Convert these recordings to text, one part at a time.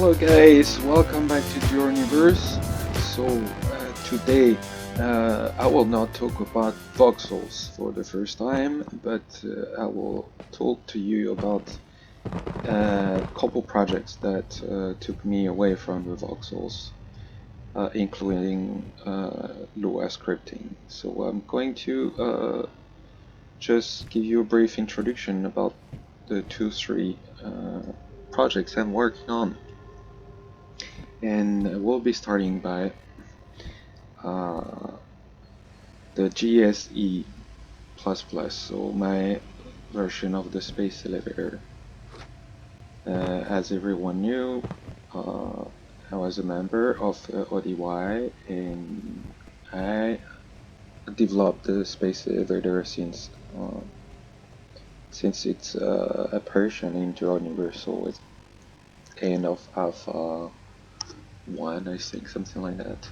Hello guys, welcome back to Jeronimo. So today I will not talk about voxels for the first time, but I will talk to you about a couple projects that took me away from the voxels, including LUA scripting. So I'm going to just give you a brief introduction about the 2-3 projects I'm working on. And we'll be starting by the JSE++, so my version of the space elevator. As everyone knew, I was a member of ODY, and I developed the space elevator since its apparition in Jeronimo, so it's kind of Alpha 1, I think, something like that.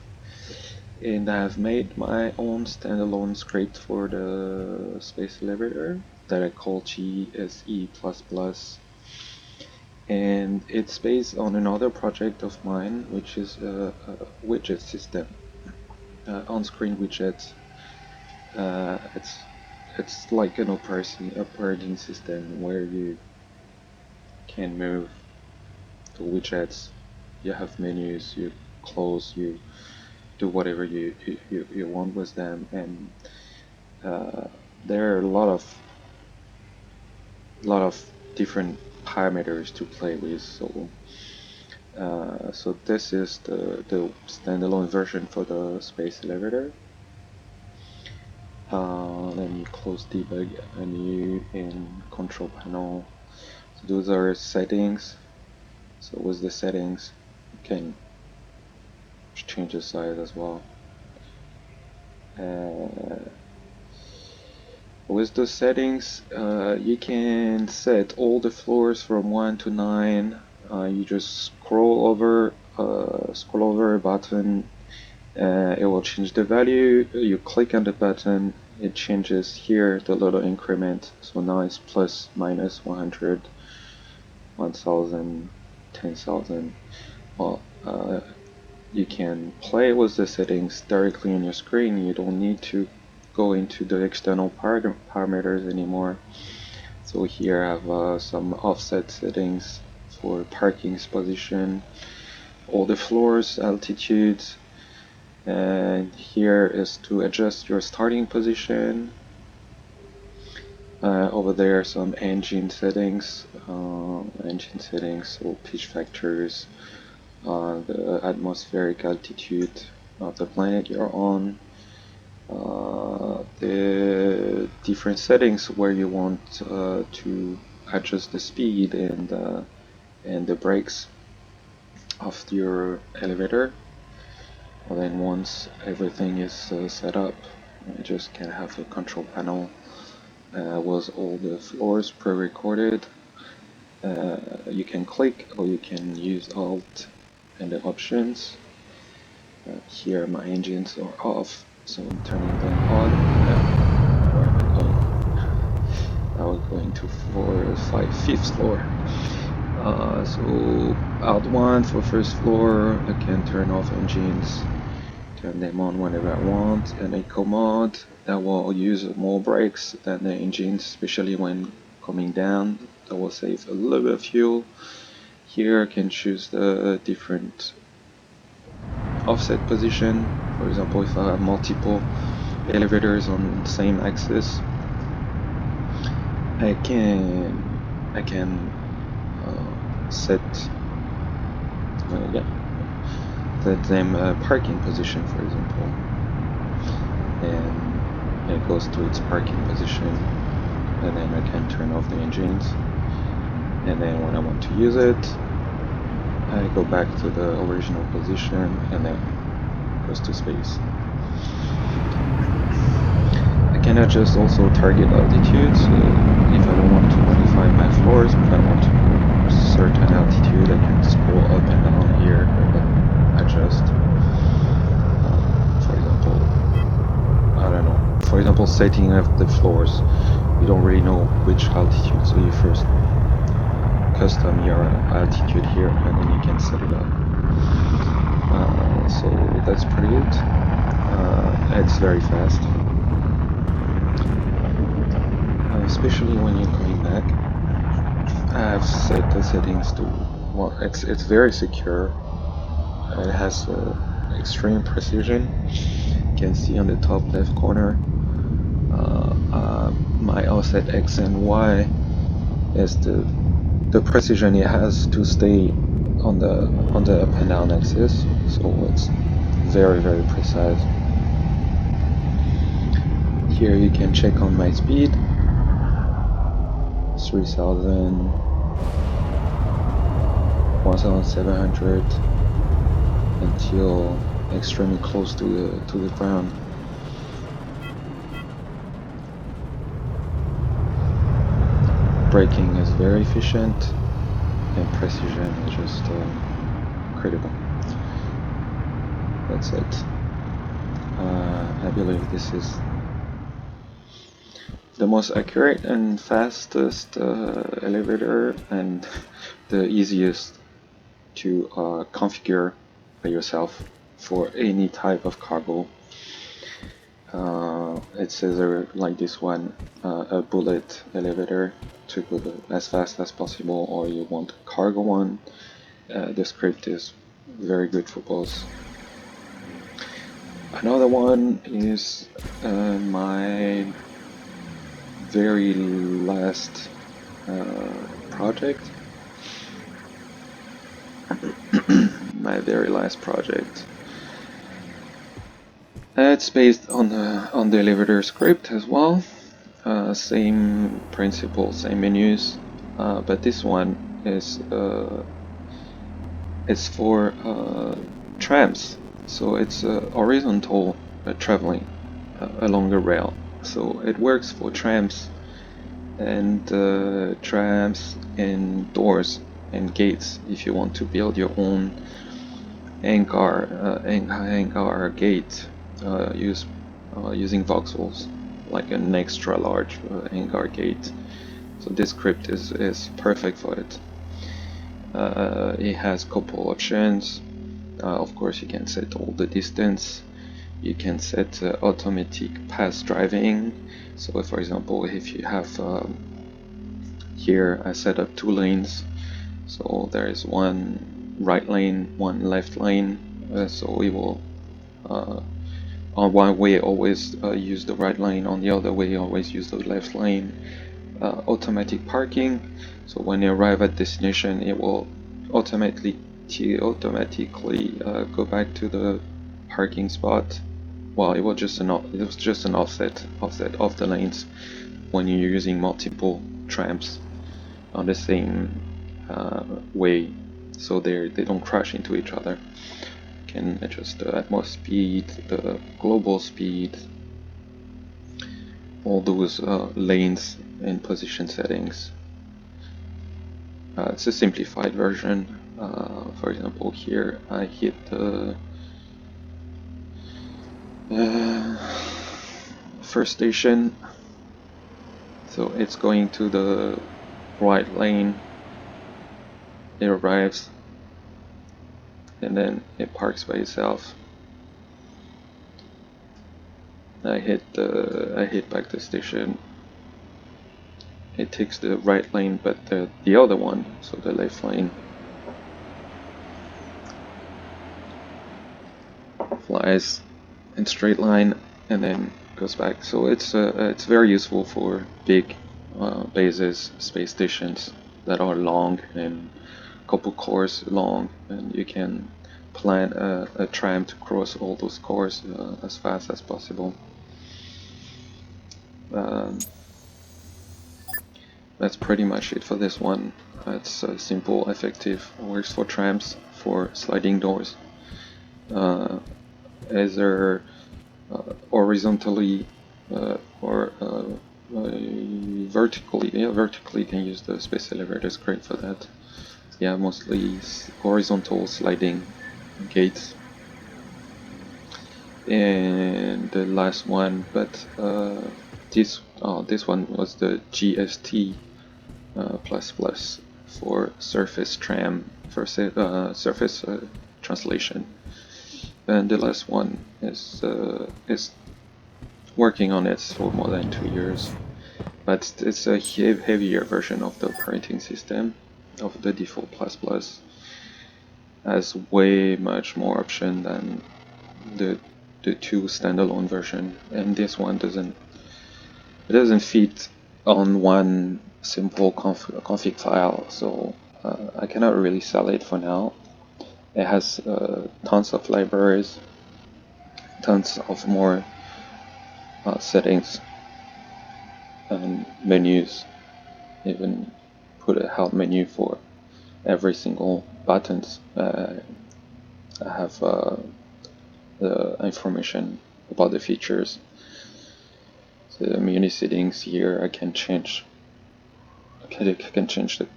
And I've made my own standalone script for the space elevator that I call JSE++, and it's based on another project of mine, which is a widget system, on-screen widget. It's like an operating system where you can move the widgets. You have menus, you close, you do whatever you want with them, and there are a lot of different parameters to play with. So this is the standalone version for the space elevator. Then you close debug menu in control panel. So those are settings. So with the settings, you can change the size as well. With the settings, you can set all the floors from 1 to 9. You just scroll over a button. It will change the value. You click on the button, it changes here the little increment. So now it's plus, minus 100, 1000, 10,000. Well, you can play with the settings directly on your screen. You don't need to go into the external parameters anymore. So here I have some offset settings for parking's position, all the floors, altitudes, and here is to adjust your starting position. Over there some engine settings, so pitch factors, the atmospheric altitude of the planet you're on, the different settings where you want to adjust the speed and the brakes of your elevator. And then once everything is set up, you just can have a control panel with all the floors pre-recorded. You can click or you can use Alt and the options. Here my engines are off, so I'm turning them on. Where am I going? Now we're going to floor 5th floor. So out 1 for 1st floor, I can turn off engines, turn them on whenever I want, and eco mode that will use more brakes than the engines, especially when coming down. That will save a little bit of fuel. Here I can choose the different offset position. For example, if I have multiple elevators on the same axis, I can set them parking position, for example, and it goes to its parking position, and then I can turn off the engines, and then when I want to use it, I go back to the original position, and then it goes to space. I can adjust also target altitudes. If I don't want to modify my floors, but I want to certain altitude, I can scroll up and down here and adjust. For example, I don't know. For example, setting up the floors, you don't really know which altitude, so you first custom your altitude here, and then you can set it that's pretty it. It's very fast, especially when you're going back. I've set the settings to, well, it's very secure. It has extreme precision. You can see on the top left corner my offset X and Y is the precision it has to stay on the up and down axis, so it's very precise. Here you can check on my speed, 3000, 1700 until extremely close to the ground. Braking is very efficient, and precision is just critical. That's it. I believe this is the most accurate and fastest elevator, and the easiest to configure by yourself for any type of cargo. It's either like this one, a bullet elevator to go as fast as possible, or you want a cargo one. The script is very good for both. Another one is my very last project. My very last project. It's based on the elevator script as well. Same principle, same menus, but this one is it's for trams. So it's horizontal traveling along a rail. So it works for trams and doors and gates. If you want to build your own hangar gate, using voxels, like an extra large hangar gate. So this script is perfect for it. It has a couple options. Of course, you can set all the distance. You can set automatic pass driving. So for example, if you have here I set up 2 lanes, so there is one right lane, one left lane, so we will on one way always use the right lane, on the other way always use the left lane. Automatic parking, so when you arrive at destination it will automatically go back to the parking spot. Well, it was just an offset of the lanes when you're using multiple trams on the same way, so they don't crash into each other. You can adjust the Atmos speed, the global speed, all those lanes and position settings. It's a simplified version. For example, here I hit the first station, so it's going to the right lane. It arrives and then it parks by itself. I hit back the station. It takes the right lane, but the other one, so the left lane, flies in straight line and then goes back. So it's very useful for big bases, space stations that are long and couple cores long, and you can plan a tram to cross all those cores as fast as possible. That's pretty much it for this one. It's simple, effective, works for trams, for sliding doors, either horizontally or vertically. Yeah, vertically you can use the space elevator, it's great for that. Yeah, mostly horizontal sliding gates. And the last one, but this one was the JST for surface tram, for surface translation. and the last one is working on it for more than 2 years. But it's a heavier version of the operating system of the default ++. Has way much more option than the two standalone version, and this one doesn't fit on one simple config file, so I cannot really sell it for now. It has tons of libraries, tons of more settings and menus, even put a help menu for every single buttons. I have the information about the features. So the menu settings here, I can change. I can change the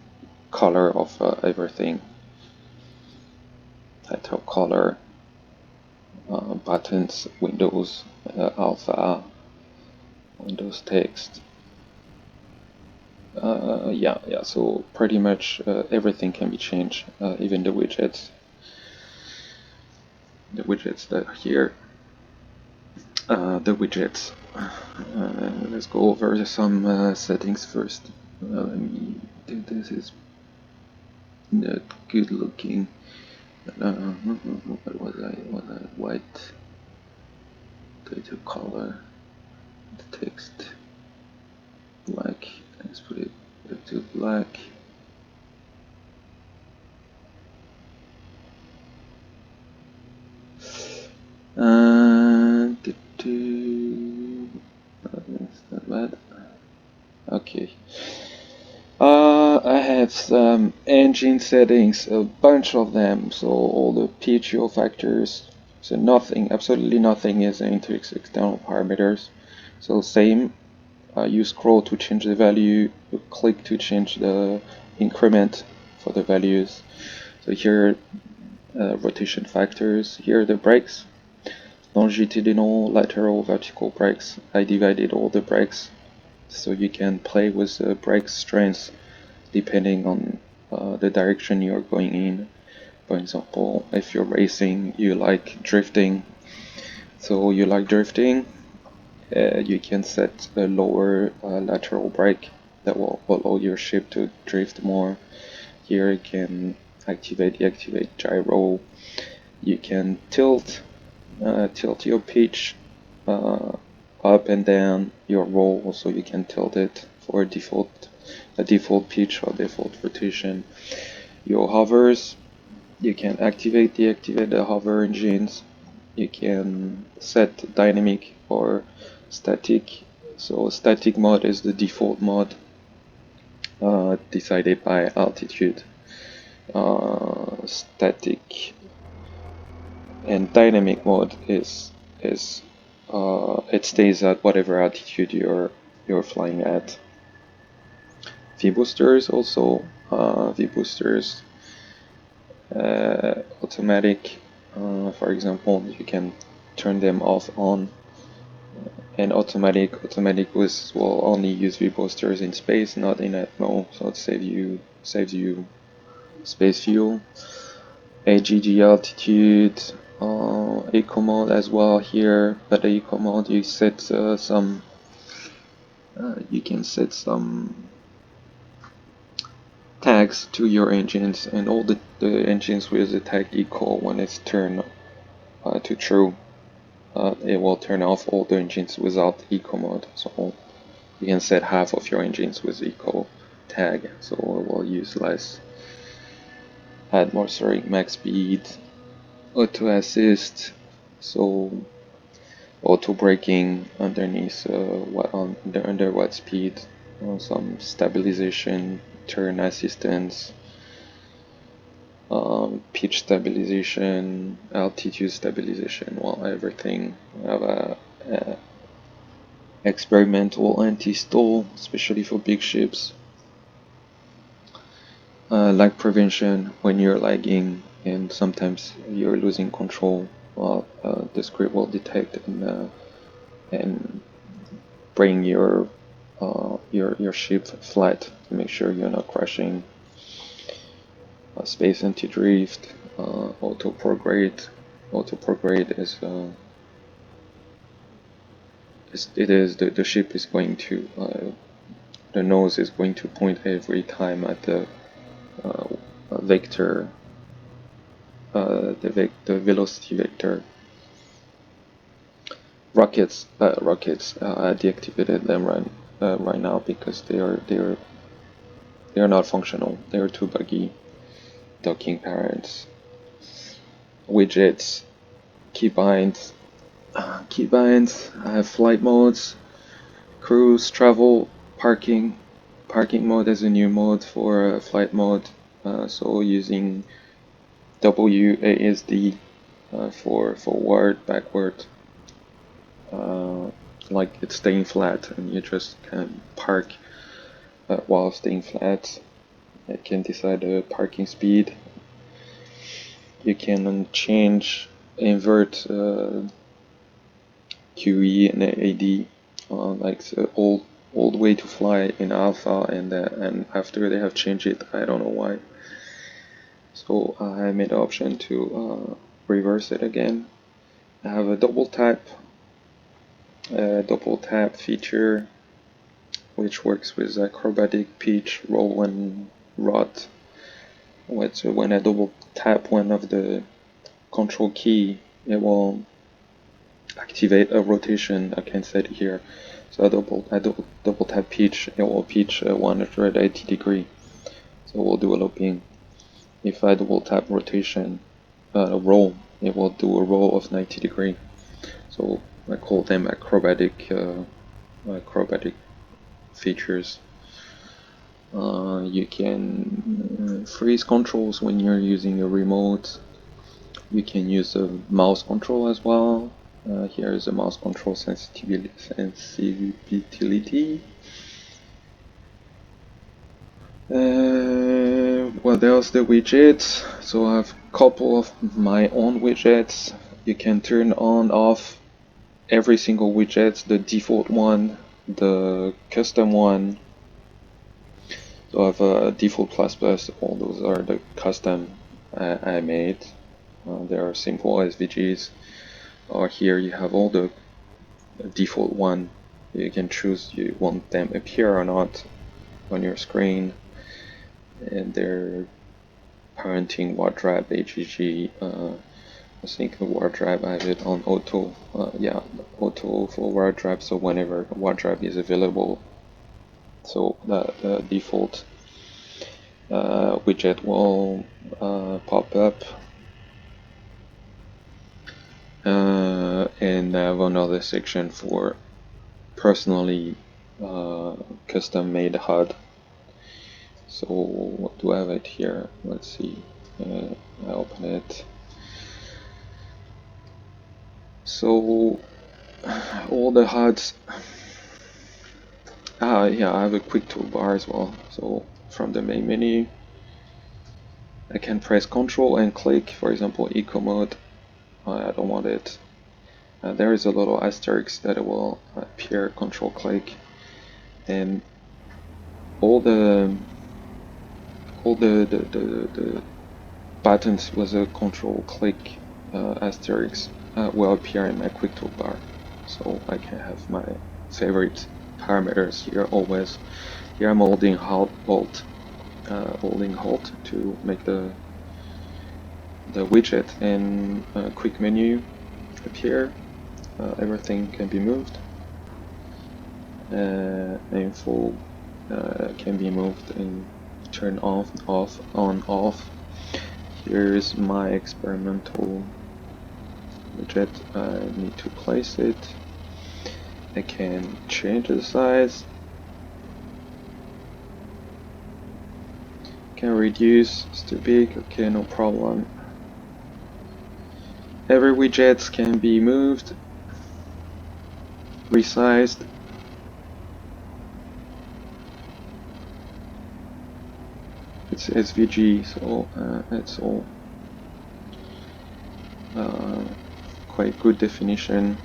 color of everything. Title color, buttons, Windows, alpha, Windows text. Yeah. So pretty much everything can be changed, even the widgets. The widgets that are here. The widgets. Let's go over some settings first. Let me do this. Is not good looking. What was I? White. Data color. The text. Black. Let's put it to black. That's not bad. Okay. I have some engine settings, a bunch of them, so all the PHO factors, so nothing, absolutely nothing is into external parameters. So same, you scroll to change the value, you click to change the increment for the values. So here, rotation factors, here are the brakes, longitudinal, lateral, vertical brakes. I divided all the brakes so you can play with the brake strength depending on the direction you're going in. For example, if you're racing, you like drifting. So you like drifting, you can set a lower lateral brake that will allow your ship to drift more. Here you can deactivate gyro. You can tilt your pitch up and down your roll, so you can tilt it for a default pitch or default rotation. Your hovers, you can deactivate the hover engines. You can set dynamic or static. So static mode is the default mode decided by altitude. Static and dynamic mode is it stays at whatever altitude you're flying at. V boosters also, V boosters automatic. For example, you can turn them off on, and automatic will only use V boosters in space, not in Atmo, so it saves you space fuel. AGG altitude, eco mode as well here, but the eco mode you set you can set some tags to your engines, and all the engines with the tag eco, when it's turned to true, it will turn off all the engines without eco mode. So you can set half of your engines with eco tag, so it will use less atmospheric max speed, auto assist, so auto braking underneath under what speed, some stabilization, turn assistance, pitch stabilization, altitude stabilization, well, everything. We have a experimental anti-stall, especially for big ships. Lag prevention when you're lagging and sometimes you're losing control. Well, the script will detect and bring your ship flat to make sure you're not crashing. Space anti-drift, auto prograde, auto prograde is the ship is going to the nose is going to point every time at the vector, the velocity vector. Rockets, I deactivated them right now because they are not functional. They are too buggy. Docking parents, widgets, keybinds. I have flight modes, cruise, travel, parking. Parking mode is a new mode for flight mode. So using WASD for forward, backward. Like it's staying flat, and you just can park while staying flat. You can decide the parking speed. You can change, invert QE and AD, like the old way to fly in alpha, and after they have changed it, I don't know why. So I made the option to reverse it again. I have a double tap feature, which works with acrobatic, pitch, roll, and rot. When I double tap one of the control key, it will activate a rotation. I can set it here. So I double tap pitch, it will pitch 180 degree. So we'll do a looping. If I double tap rotation, roll, it will do a roll of 90 degree. So I call them acrobatic features. You can freeze controls when you're using a remote. You can use a mouse control as well. Here is a mouse control sensitivity. What else? The widgets. So I have a couple of my own widgets. You can turn on, off every single widget, the default one, the custom one. So I have a default plus, all those are the custom I made. They are simple SVGs. Or here you have all the default one. You can choose you want them appear or not on your screen, and they're parenting wardrobe HGG. I think the wardrobe I have it on auto. Yeah, auto for wardrobe. So whenever wardrobe is available, so the default widget will pop up. And I have another section for personally custom made HUD. So what do I have it here? Let's see. I open it. So all the HUDs. Yeah, I have a quick toolbar as well. So from the main menu, I can press Ctrl and click. For example, Eco mode. I don't want it. There is a little asterisk that will appear. Control click, and all the buttons with a control click asterisk will appear in my quick toolbar, so I can have my favorite parameters here always. Here I'm holding Alt to make the widget and quick menu appear. Everything can be moved. Info can be moved and turn off, on, off. Here's my experimental widget. I need to place it. I can change the size. Can reduce, it's too big, okay, no problem. Every widget can be moved, resized. It's SVG, so it's all quite good definition.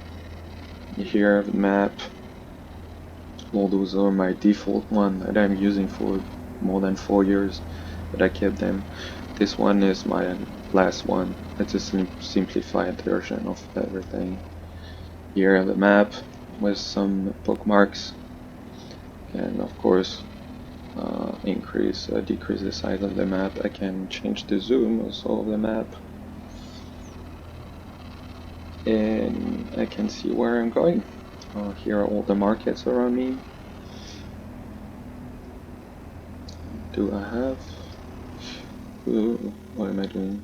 Here, the map. All those are my default one that I'm using for more than 4 years, but I kept them. This one is my last one. It's a simplified version of everything. Here the map with some bookmarks, and of course increase, decrease the size of the map. I can change the zoom also of the map, and I can see where I'm going. Here are all the markets around me. Do I have? Ooh, what am I doing?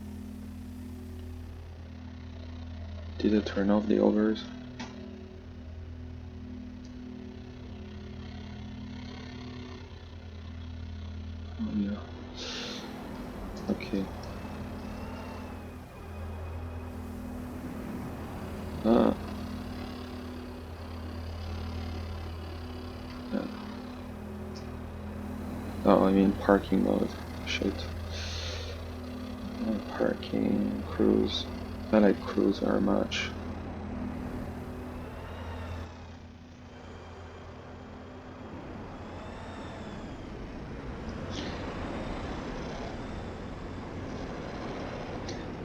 Did I turn off the overs? Oh yeah. Okay. Yeah. Oh, I mean parking mode. Shit. Parking, cruise. I like cruise very much.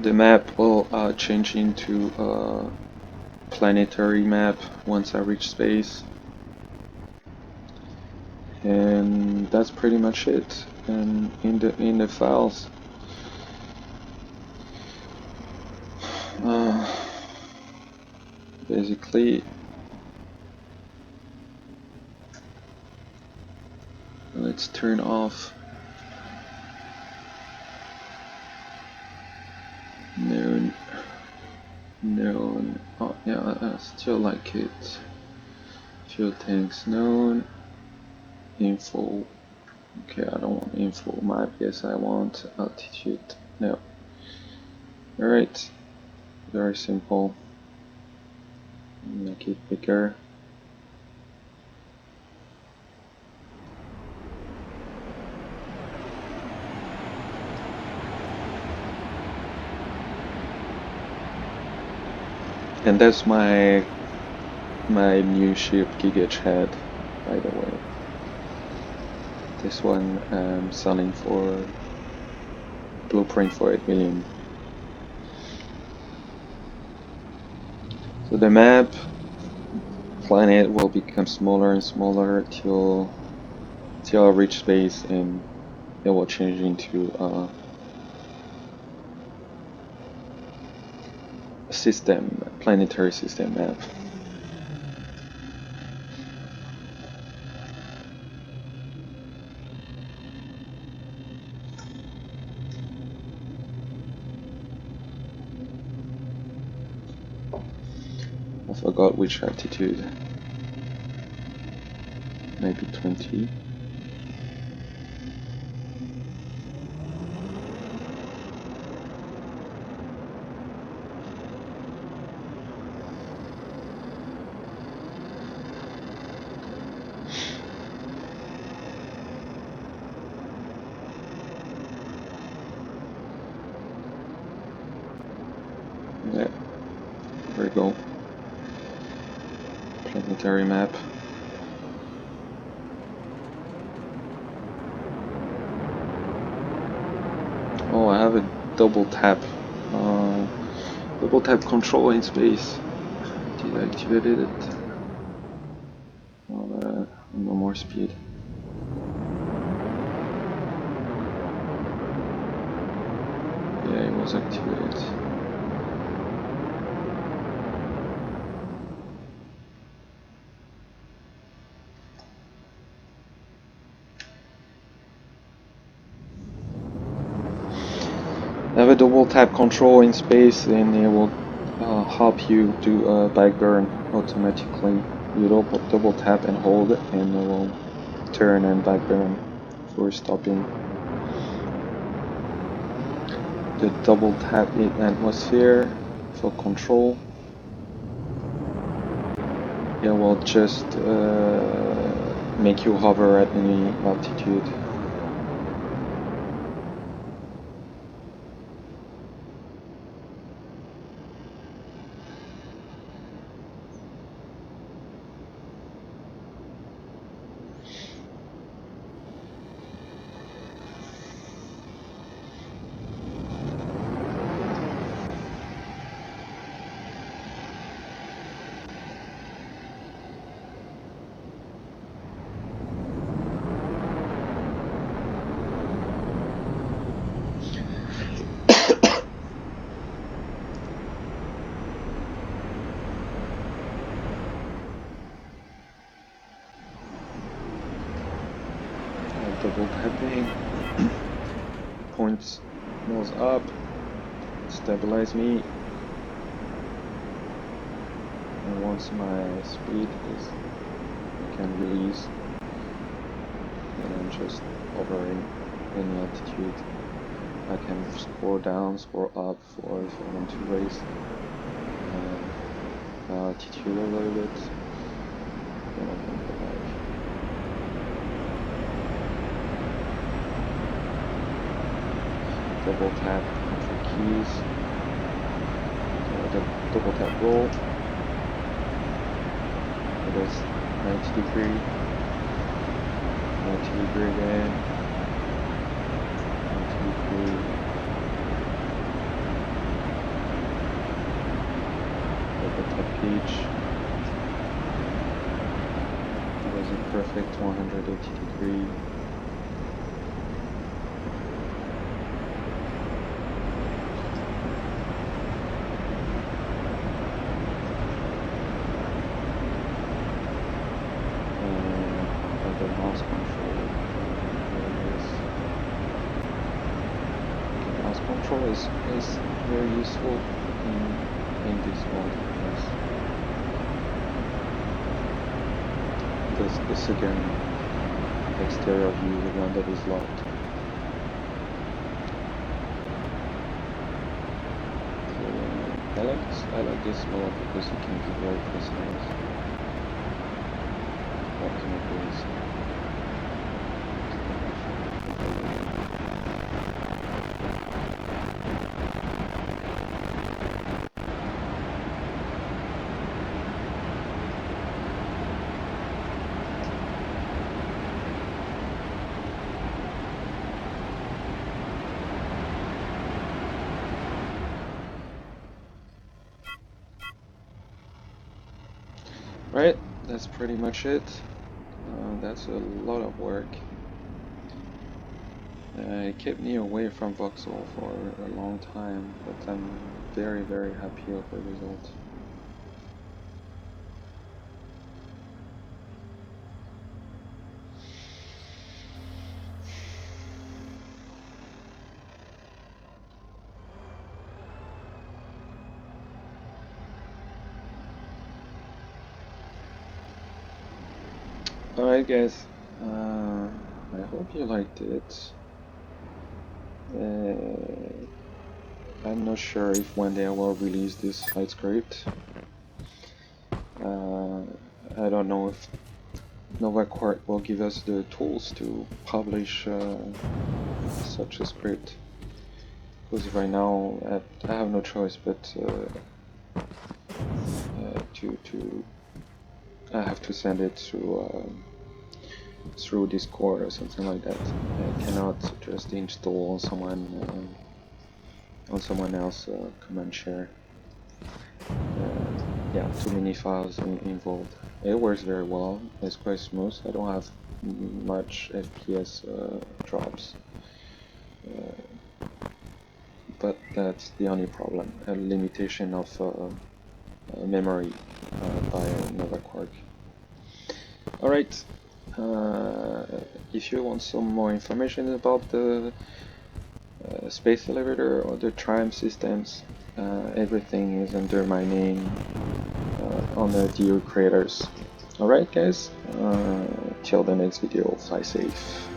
The map will change into a planetary map once I reach space. And that's pretty much it. And in the files, basically, let's turn off known. Oh yeah, I still like it. Few things known. Info. Okay, I don't want info map. Yes, I want altitude. No. Alright. Very simple. Make it bigger. And that's my new ship, Gigachad, by the way. This one I'm selling for blueprint for 8 million. So the map planet will become smaller and smaller till I reach space, and it will change into a planetary system map. I forgot which altitude. Maybe 20. Yeah, there we go. Planetary map. Oh, I have a double tap control in space. Did I activate it? Well, no more speed. Yeah, it was activated. I have a double tap control in space, and it will help you do a back burn automatically. You double tap and hold, and it will turn and back burn for stopping. The double tap in atmosphere for control. It will just make you hover at any altitude. double tapping. Points nose up, stabilize me, and once my speed is, I can release, and I'm just hovering any altitude. I can scroll down, scroll up for if I want to raise altitude a little bit, then I can go back. Double tap control keys, double tap roll, it is 90 degree, 90 degree again, 90 degree, double tap gauge, it was a perfect 180 degree. Mouse control. Mouse control is very useful in this mode. Yes. The second exterior view, the one that is locked. So, I like this mode because you can be very precise. Walking with this. Right, that's pretty much it. That's a lot of work. It kept me away from Voxel for a long time, but I'm very, very happy with the result. Alright guys, I hope you liked it. I'm not sure if one day I will release this flight script. I don't know if NovaQuark will give us the tools to publish such a script. Because right now I have no choice but I have to send it through Discord or something like that. I cannot just install on someone else command share. Yeah, too many files involved. It works very well. It's quite smooth. I don't have much FPS drops. But that's the only problem, a limitation of memory by NovaQuark. Alright, if you want some more information about the space elevator or the Tram systems, everything is under my name on the DU creators. Alright guys, till the next video, fly safe.